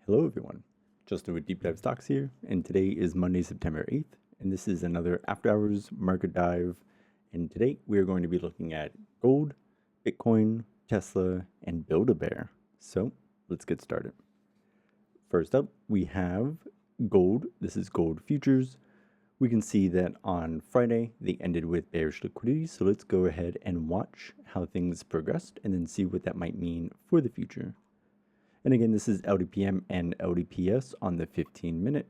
Hello everyone, Justin with Deep Dive Stocks here, and today is Monday, September 8th, and this is another After Hours Market Dive, and today we are going to be looking at gold, Bitcoin, Tesla, and Build-A-Bear. So let's get started. First up, we have gold. This is gold futures. We can see that on Friday they ended with bearish liquidity, so let's go ahead and watch how things progressed and then see what that might mean for the future. And again, this is LDPM and LDPS on the 15-minute.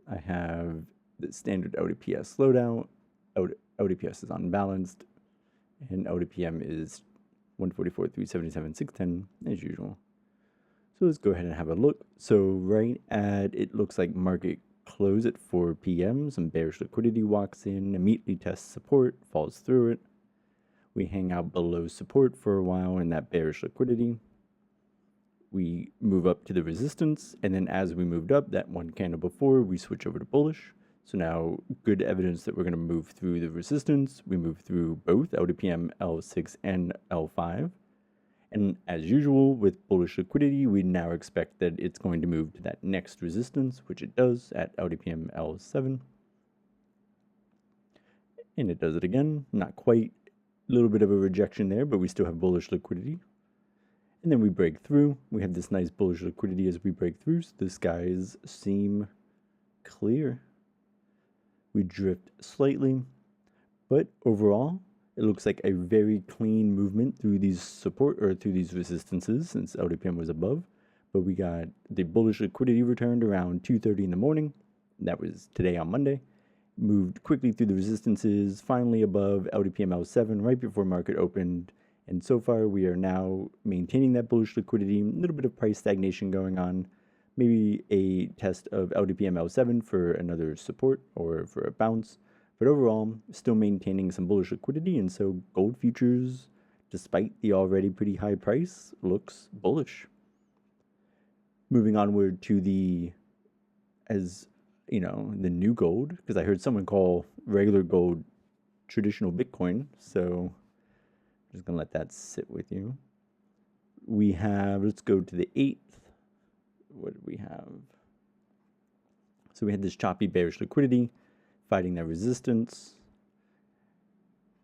I have the standard LDPS slowdown. LDPS is unbalanced, and LDPM is 144, 377, 610 as usual. So let's go ahead and have a look. So right at, it looks like market close at 4 p.m. Some bearish liquidity walks in, immediately tests support, falls through it. We hang out below support for a while in that bearish liquidity. We move up to the resistance, and then as we moved up that one candle before, we switch over to bullish. So now good evidence that we're going to move through the resistance. We move through both LDPM L6 and L5. And as usual with bullish liquidity, we now expect that it's going to move to that next resistance, which it does at LDPM L7. And it does it again, not quite, a little bit of a rejection there, but we still have bullish liquidity. And then we break through. We have this nice bullish liquidity as we break through. So the skies seem clear. We drift slightly, but overall, it looks like a very clean movement through these support or through these resistances since LDPM was above. But we got the bullish liquidity returned around 2:30 in the morning. That was today on Monday. Moved quickly through the resistances, finally above LDPM L7 right before market opened. And so far, we are now maintaining that bullish liquidity, a little bit of price stagnation going on, maybe a test of LDPM L7 for another support or for a bounce. But overall, still maintaining some bullish liquidity. And so gold futures, despite the already pretty high price, looks bullish. Moving onward to the, as you know, the new gold, because I heard someone call regular gold traditional Bitcoin. So just gonna let that sit with you. We have, let's go to the 8th. What did we have? So we had this choppy bearish liquidity fighting that resistance.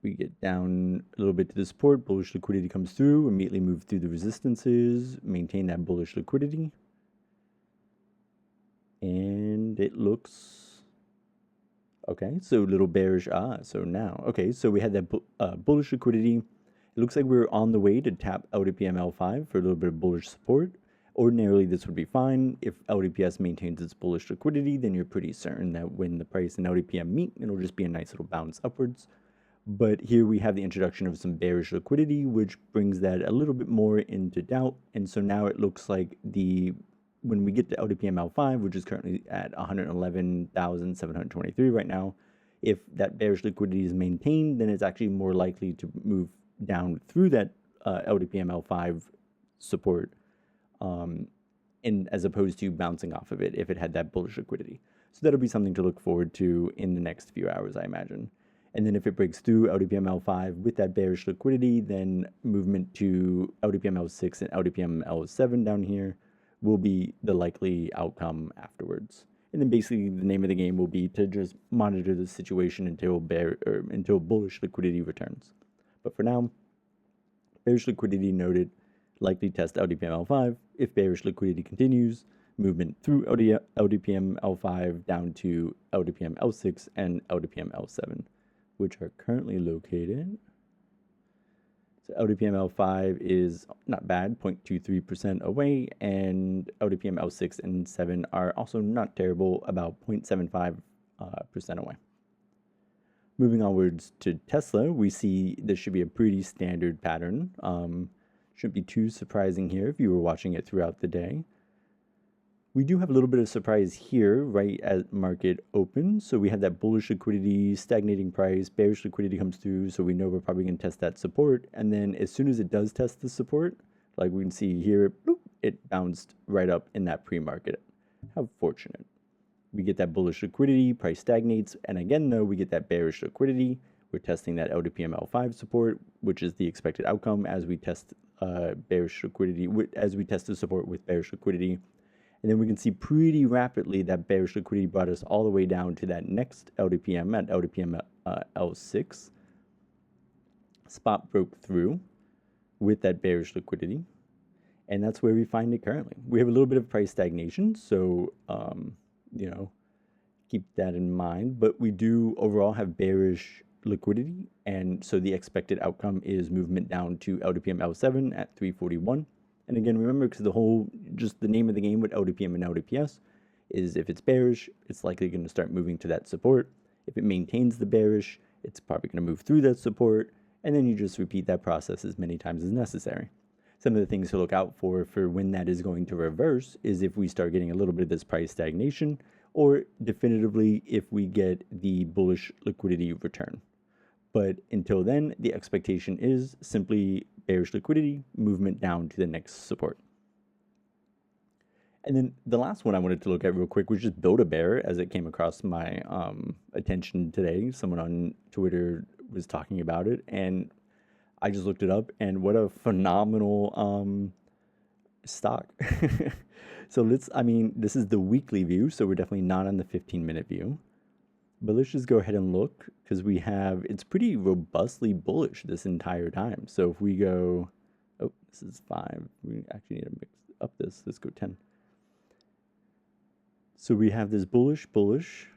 We get down a little bit to the support, bullish liquidity comes through, immediately move through the resistances, maintain that bullish liquidity. And it looks okay, so little bearish, so now, okay, so we had that bullish liquidity. It looks like we're on the way to tap LDPM L5 for a little bit of bullish support. Ordinarily, this would be fine. If LDPS maintains its bullish liquidity, then you're pretty certain that when the price and LDPM meet, it'll just be a nice little bounce upwards. But here we have the introduction of some bearish liquidity, which brings that a little bit more into doubt. And so now it looks like when we get to LDPM L5, which is currently at 111,723 right now, if that bearish liquidity is maintained, then it's actually more likely to move down through that LDPM L5 support, and as opposed to bouncing off of it if it had that bullish liquidity. So that'll be something to look forward to in the next few hours, I imagine. And then if it breaks through LDPM L5 with that bearish liquidity, then movement to LDPM L6 and LDPM L7 down here will be the likely outcome afterwards. And then basically the name of the game will be to just monitor the situation until bullish liquidity returns. But for now, bearish liquidity noted, likely test LDPM L5. If bearish liquidity continues, movement through LDPM L5 down to LDPM L6 and LDPM L7, which are currently located. So LDPM L5 is not bad, 0.23% away, and LDPM L6 and 7 are also not terrible, about 0.75% away. Moving onwards to Tesla, we see this should be a pretty standard pattern. Shouldn't be too surprising here if you were watching it throughout the day. We do have a little bit of surprise here right at market open. So we had that bullish liquidity, stagnating price, bearish liquidity comes through. So we know we're probably going to test that support. And then as soon as it does test the support, like we can see here, bloop, it bounced right up in that pre-market. How fortunate. We get that bullish liquidity, price stagnates, and again, though, we get that bearish liquidity. We're testing that LDPM L5 support, which is the expected outcome as we test bearish liquidity, as we test the support with bearish liquidity. And then we can see pretty rapidly that bearish liquidity brought us all the way down to that next LDPM at LDPM L6. Spot broke through with that bearish liquidity. And that's where we find it currently. We have a little bit of price stagnation, so, keep that in mind. But we do overall have bearish liquidity, and so the expected outcome is movement down to LDPM L7 at 341. And again, remember, because just the name of the game with LDPM and LDPS is if it's bearish, it's likely going to start moving to that support. If it maintains the bearish, it's probably going to move through that support, and then you just repeat that process as many times as necessary. Some of the things to look out for when that is going to reverse is if we start getting a little bit of this price stagnation, or definitively if we get the bullish liquidity return. But until then, the expectation is simply bearish liquidity, movement down to the next support. And then the last one I wanted to look at real quick was just Build-A-Bear, as it came across my attention today. Someone on Twitter was talking about it, and I just looked it up, and what a phenomenal stock. So this is the weekly view, so we're definitely not on the 15-minute view. But let's just go ahead and look, because it's pretty robustly bullish this entire time. So if we go, this is 5. We actually need to mix up this. Let's go 10. So we have this bullish.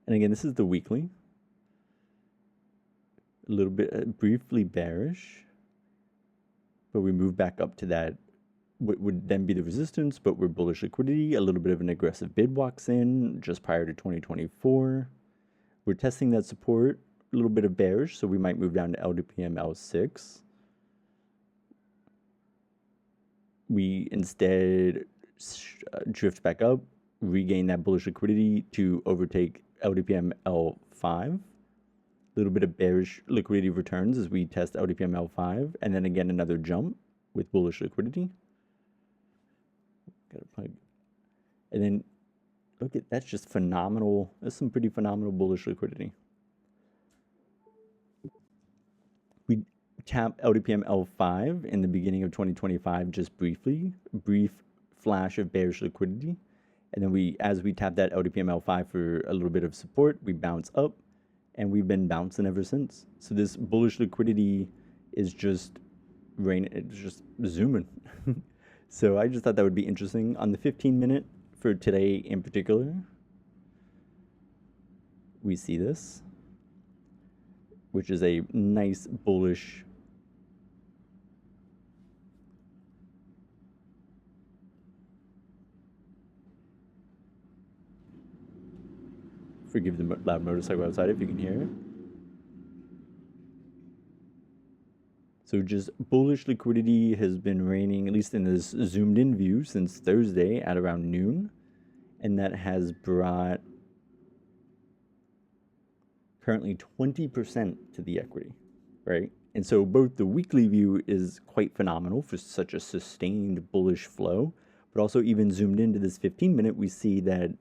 And again, this is the weekly. A little bit briefly bearish, but we move back up to that what would then be the resistance, but we're bullish liquidity. A little bit of an aggressive bid walks in just prior to 2024. We're testing that support, a little bit of bearish, so we might move down to LDPM L6. We instead drift back up, regain that bullish liquidity to overtake LDPM L5. Little bit of bearish liquidity returns as we test LDPM L5, and then again another jump with bullish liquidity. And then look at that's just phenomenal. That's some pretty phenomenal bullish liquidity. We tap LDPM L5 in the beginning of 2025 just briefly, brief flash of bearish liquidity, and then as we tap that LDPM L5 for a little bit of support, we bounce up. And we've been bouncing ever since. So this bullish liquidity is just it's just zooming. So I just thought that would be interesting. On the 15-minute for today in particular, we see this, which is a nice bullish forgive the loud motorcycle outside if you can hear it. So just bullish liquidity has been reigning, at least in this zoomed in view, since Thursday at around noon. And that has brought currently 20% to the equity, right? And so both the weekly view is quite phenomenal for such a sustained bullish flow, but also even zoomed into this 15-minute, we see that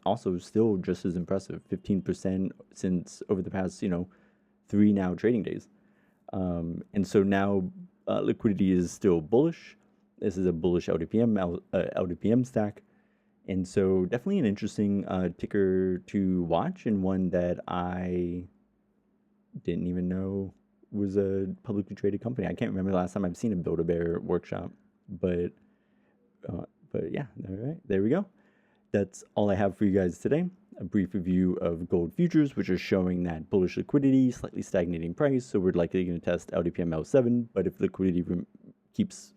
also still just as impressive, 15% since over the past, 3 now trading days. And so now liquidity is still bullish. This is a bullish LDPM stack. And so definitely an interesting ticker to watch, and one that I didn't even know was a publicly traded company. I can't remember the last time I've seen a Build-A-Bear workshop, but yeah, all right, there we go. That's all I have for you guys today. A brief review of gold futures, which are showing that bullish liquidity, slightly stagnating price. So we're likely going to test LDPM L7, but if liquidity keeps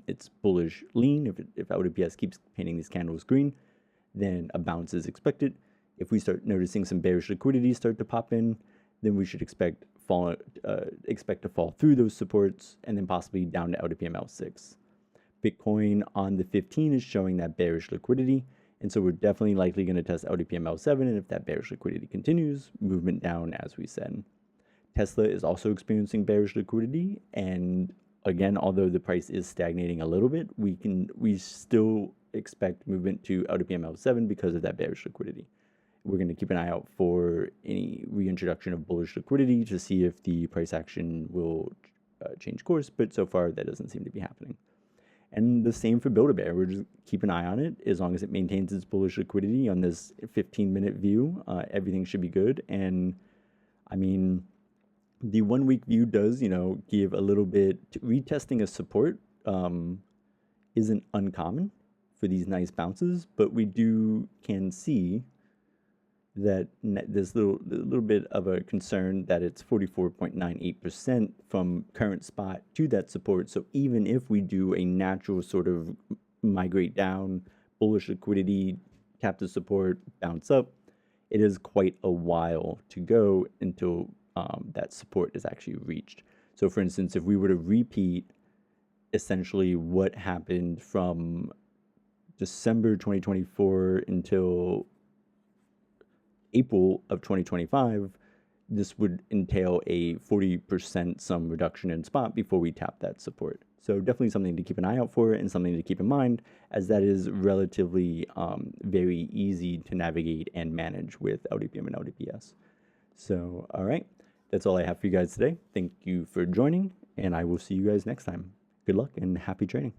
its bullish lean, if LDPS keeps painting these candles green, then a bounce is expected. If we start noticing some bearish liquidity start to pop in, then we should expect to fall through those supports and then possibly down to LDPM L6. Bitcoin on the 15 is showing that bearish liquidity, and so we're definitely likely going to test LDPM L7, and if that bearish liquidity continues, movement down as we said. Tesla is also experiencing bearish liquidity, and again, although the price is stagnating a little bit, we still expect movement to LDPM L7 because of that bearish liquidity. We're going to keep an eye out for any reintroduction of bullish liquidity to see if the price action will change course, but so far that doesn't seem to be happening. And the same for Build-A-Bear. We're just keep an eye on it. As long as it maintains its bullish liquidity on this 15-minute view, everything should be good. And I mean, the 1 week view does, give a little bit retesting a support isn't uncommon for these nice bounces, but we can see that there's a little bit of a concern that it's 44.98% from current spot to that support. So even if we do a natural sort of migrate down, bullish liquidity, tap to support, bounce up, it is quite a while to go until that support is actually reached. So for instance, if we were to repeat essentially what happened from December 2024 until April of 2025, this would entail a 40% some reduction in spot before we tap that support. So definitely something to keep an eye out for and something to keep in mind, as that is relatively very easy to navigate and manage with LDPM and LDPS. So, all right, that's all I have for you guys today. Thank you for joining, and I will see you guys next time. Good luck and happy trading.